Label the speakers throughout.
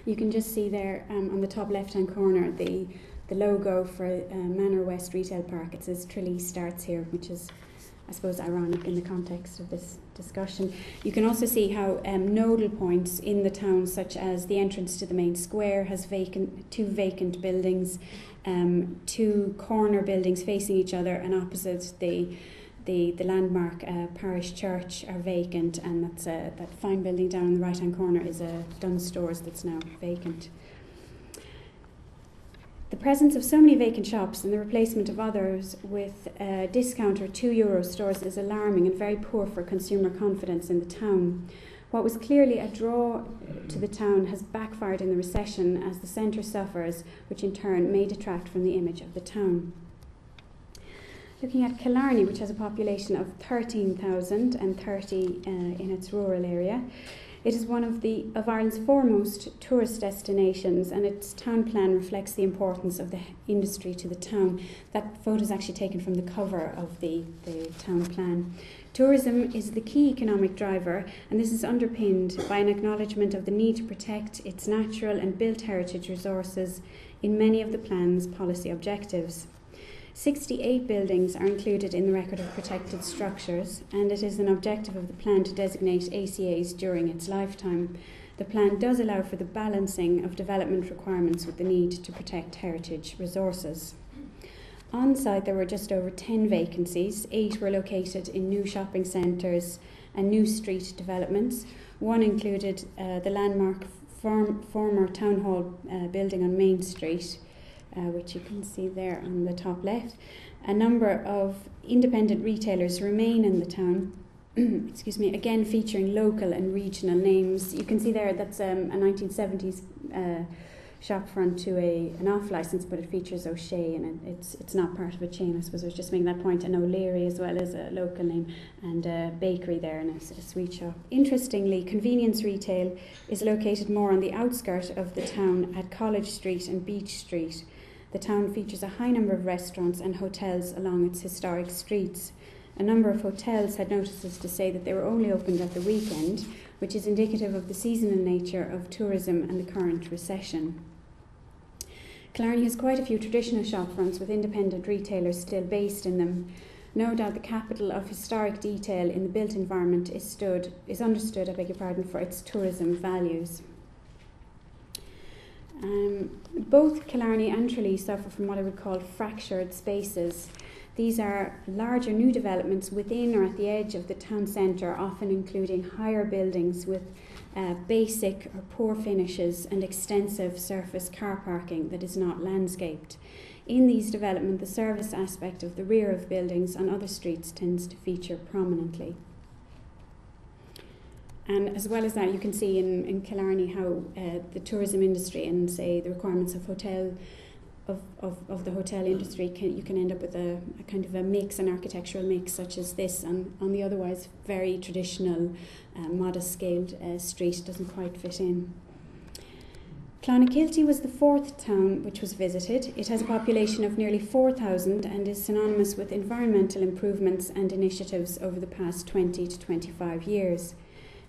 Speaker 1: You can just see there on the top left-hand corner the logo for Manor West Retail Park. It says Tralee starts here, which is, I suppose, ironic in the context of this discussion. You can also see how nodal points in the town, such as the entrance to the main square, has two vacant buildings, two corner buildings facing each other, and opposite the landmark parish church are vacant, and that's that fine building down in the right-hand corner is a Dunnes Stores that's now vacant. The presence of so many vacant shops and the replacement of others with discount or €2 stores is alarming and very poor for consumer confidence in the town. What was clearly a draw to the town has backfired in the recession as the centre suffers, which in turn may detract from the image of the town. Looking at Killarney, which has a population of 13,030 in its rural area, it is one of Ireland's foremost tourist destinations, and its town plan reflects the importance of the industry to the town. That photo is actually taken from the cover of the town plan. Tourism is the key economic driver, and this is underpinned by an acknowledgement of the need to protect its natural and built heritage resources in many of the plan's policy objectives. 68 buildings are included in the record of protected structures, and it is an objective of the plan to designate ACAs during its lifetime. The plan does allow for the balancing of development requirements with the need to protect heritage resources. On site, there were just over 10 vacancies. 8 were located in new shopping centres and new street developments. One included the landmark former town hall building on Main Street, which you can see there on the top left. A number of independent retailers remain in the town, excuse me, again featuring local and regional names. You can see there that's a 1970s shop front to an off licence, but it features O'Shea, and it's not part of a chain. I suppose I was just making that point. And O'Leary as well as a local name, and a bakery there and a sweet shop. Interestingly, convenience retail is located more on the outskirt of the town at College Street and Beach Street. The town features a high number of restaurants and hotels along its historic streets. A number of hotels had notices to say that they were only opened at the weekend, which is indicative of the seasonal nature of tourism and the current recession. Killarney has quite a few traditional shop fronts with independent retailers still based in them. No doubt the capital of historic detail in the built environment is understood, for its tourism values. Both Killarney and Tralee suffer from what I would call fractured spaces. These are larger new developments within or at the edge of the town centre, often including higher buildings with basic or poor finishes and extensive surface car parking that is not landscaped. In these developments, the service aspect of the rear of buildings on other streets tends to feature prominently. And as well as that, you can see in Killarney how the tourism industry and, say, the requirements of the hotel industry, you can end up with a kind of a mix, an architectural mix such as this on the otherwise very traditional, modest-scaled street. Doesn't quite fit in. Clonakilty was the 4th town which was visited. It has a population of nearly 4,000 and is synonymous with environmental improvements and initiatives over the past 20 to 25 years.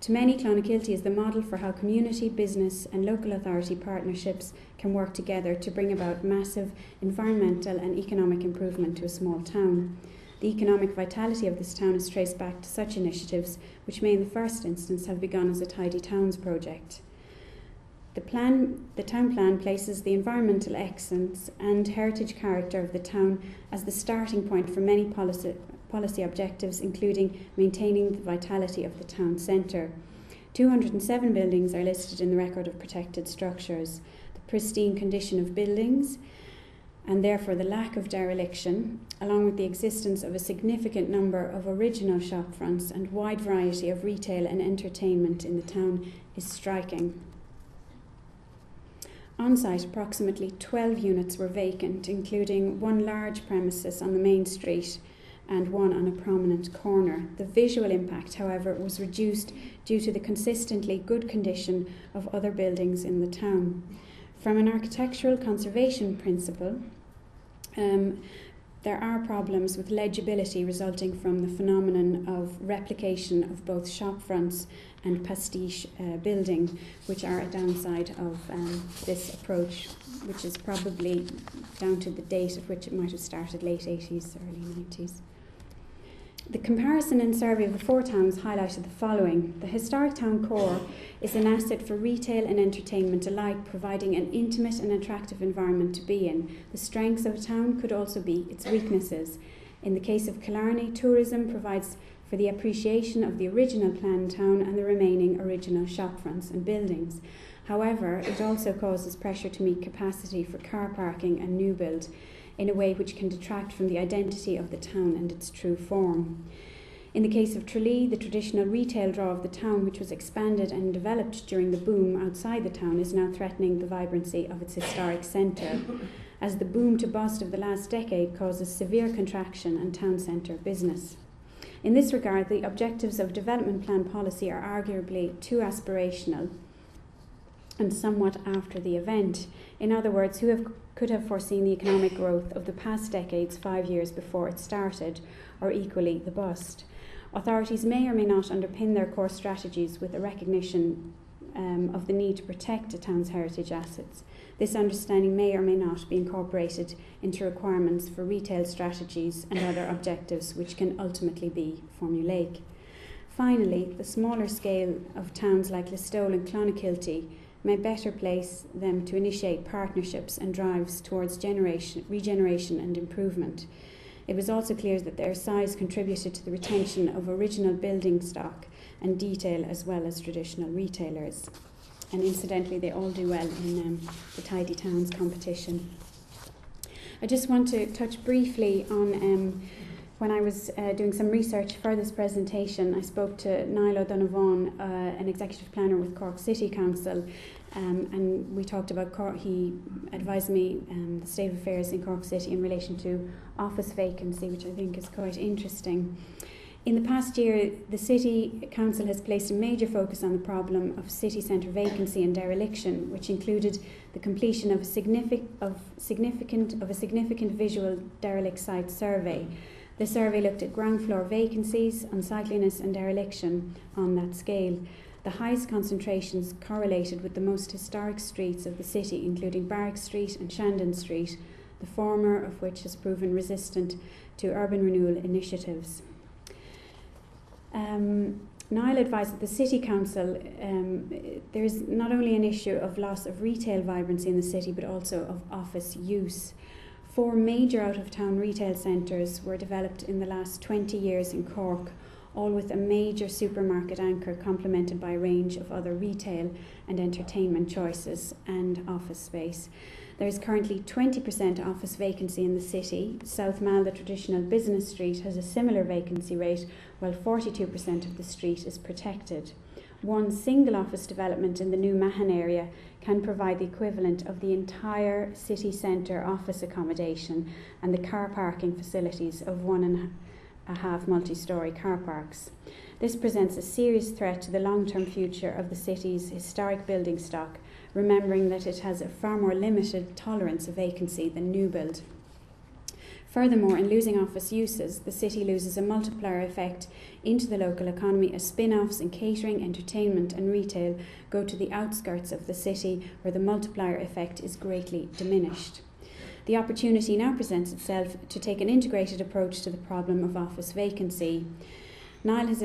Speaker 1: To many, Clonakilty is the model for how community, business and local authority partnerships can work together to bring about massive environmental and economic improvement to a small town. The economic vitality of this town is traced back to such initiatives, which may in the first instance have begun as a Tidy Towns project. The town plan places the environmental excellence and heritage character of the town as the starting point for many policy objectives, including maintaining the vitality of the town centre. 207 buildings are listed in the record of protected structures. The pristine condition of buildings, and therefore the lack of dereliction, along with the existence of a significant number of original shop fronts and wide variety of retail and entertainment in the town, is striking. On site, approximately 12 units were vacant, including one large premises on the main street and one on a prominent corner. The visual impact, however, was reduced due to the consistently good condition of other buildings in the town. From an architectural conservation principle, there there are problems with legibility resulting from the phenomenon of replication of both shop fronts and pastiche building, which are a downside of this approach, which is probably down to the date at which it might have started, late 80s, early 90s. The comparison and survey of the 4 towns highlighted the following. The historic town core is an asset for retail and entertainment alike, providing an intimate and attractive environment to be in. The strengths of a town could also be its weaknesses. In the case of Killarney, tourism provides for the appreciation of the original planned town and the remaining original shopfronts and buildings. However, it also causes pressure to meet capacity for car parking and new build in a way which can detract from the identity of the town and its true form. In the case of Tralee, the traditional retail draw of the town, which was expanded and developed during the boom outside the town, is now threatening the vibrancy of its historic centre, as the boom to bust of the last decade causes severe contraction and town centre business. In this regard, the objectives of development plan policy are arguably too aspirational and somewhat after the event. In other words, who could have foreseen the economic growth of the past decades 5 years before it started, or equally the bust? Authorities may or may not underpin their core strategies with a recognition of the need to protect a town's heritage assets. This understanding may or may not be incorporated into requirements for retail strategies and other objectives which can ultimately be formulaic. Finally, the smaller scale of towns like Listowel and Clonakilty may better place them to initiate partnerships and drives towards regeneration and improvement. It was also clear that their size contributed to the retention of original building stock and detail as well as traditional retailers. And incidentally, they all do well in the Tidy Towns competition. I just want to touch briefly on when I was doing some research for this presentation, I spoke to Niall O'Donovan, an executive planner with Cork City Council, and we talked about Cork. He advised me the state of affairs in Cork City in relation to office vacancy, which I think is quite interesting. In the past year, the City Council has placed a major focus on the problem of city centre vacancy and dereliction, which included the completion of a significant visual derelict site survey. The survey looked at ground floor vacancies, unsightliness and dereliction on that scale. The highest concentrations correlated with the most historic streets of the city, including Barrack Street and Shandon Street, the former of which has proven resistant to urban renewal initiatives. Niall advised that the City Council, there is not only an issue of loss of retail vibrancy in the city, but also of office use. 4 major out-of-town retail centres were developed in the last 20 years in Cork, all with a major supermarket anchor complemented by a range of other retail and entertainment choices and office space. There is currently 20% office vacancy in the city. South Mall, the traditional business street, has a similar vacancy rate, while 42% of the street is protected. One single office development in the new Mahon area can provide the equivalent of the entire city centre office accommodation and the car parking facilities of 1.5 multi-storey car parks. This presents a serious threat to the long-term future of the city's historic building stock, remembering that it has a far more limited tolerance of vacancy than new build. Furthermore, in losing office uses, the city loses a multiplier effect into the local economy as spin-offs in catering, entertainment and retail go to the outskirts of the city where the multiplier effect is greatly diminished. The opportunity now presents itself to take an integrated approach to the problem of office vacancy. Niall has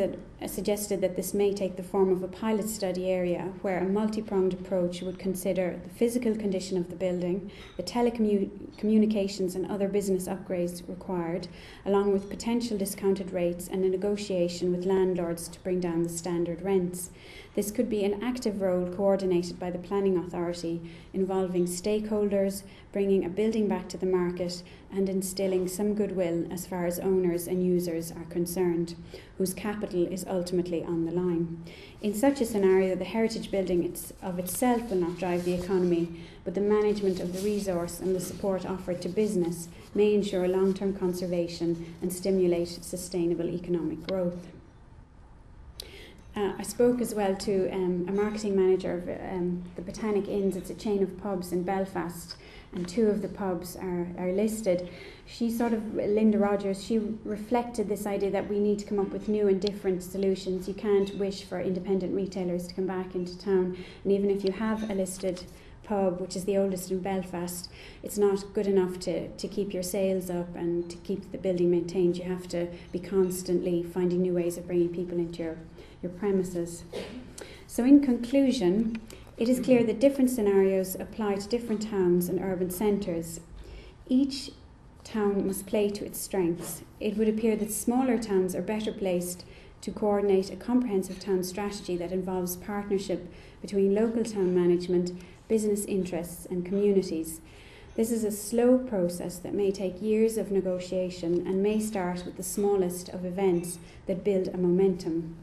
Speaker 1: suggested that this may take the form of a pilot study area where a multi-pronged approach would consider the physical condition of the building, the telecommunications and other business upgrades required, along with potential discounted rates and a negotiation with landlords to bring down the standard rents. This could be an active role coordinated by the planning authority, involving stakeholders, bringing a building back to the market and instilling some goodwill as far as owners and users are concerned, whose capital is ultimately on the line. In such a scenario, the heritage building of itself will not drive the economy, but the management of the resource and the support offered to business may ensure long-term conservation and stimulate sustainable economic growth. I spoke as well to a marketing manager of the Botanic Inns. It's a chain of pubs in Belfast, and 2 of the pubs are listed. She Linda Rogers, she reflected this idea that we need to come up with new and different solutions. You can't wish for independent retailers to come back into town, and even if you have a listed pub, which is the oldest in Belfast, it's not good enough to keep your sales up and to keep the building maintained. You have to be constantly finding new ways of bringing people into your premises. So in conclusion, it is clear that different scenarios apply to different towns and urban centres. Each town must play to its strengths. It would appear that smaller towns are better placed to coordinate a comprehensive town strategy that involves partnership between local town management, business interests and communities. This is a slow process that may take years of negotiation and may start with the smallest of events that build a momentum.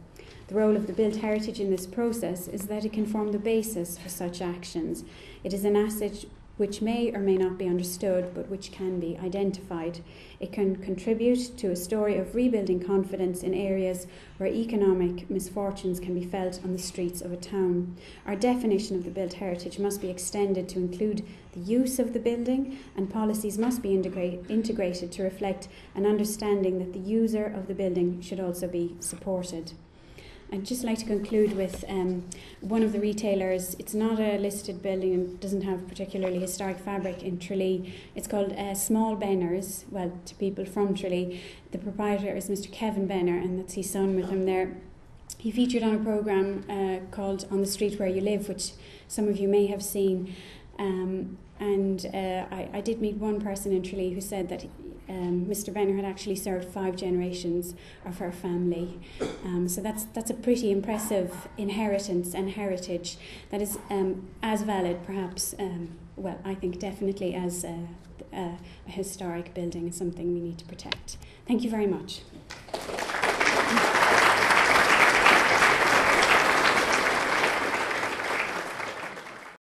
Speaker 1: The role of the built heritage in this process is that it can form the basis for such actions. It is an asset which may or may not be understood, but which can be identified. It can contribute to a story of rebuilding confidence in areas where economic misfortunes can be felt on the streets of a town. Our definition of the built heritage must be extended to include the use of the building, and policies must be integrated to reflect an understanding that the user of the building should also be supported. I'd just like to conclude with one of the retailers. It's not a listed building and doesn't have particularly historic fabric in Tralee. It's called Small Benners, well, to people from Tralee. The proprietor is Mr. Kevin Benner, and that's his son with him there. He featured on a programme called On the Street Where You Live, which some of you may have seen. I did meet one person in Tralee who said that Mr. Benner had actually served 5 generations of her family. So that's a pretty impressive inheritance and heritage that is as valid, perhaps, I think definitely as a historic building. Is something we need to protect. Thank you very much.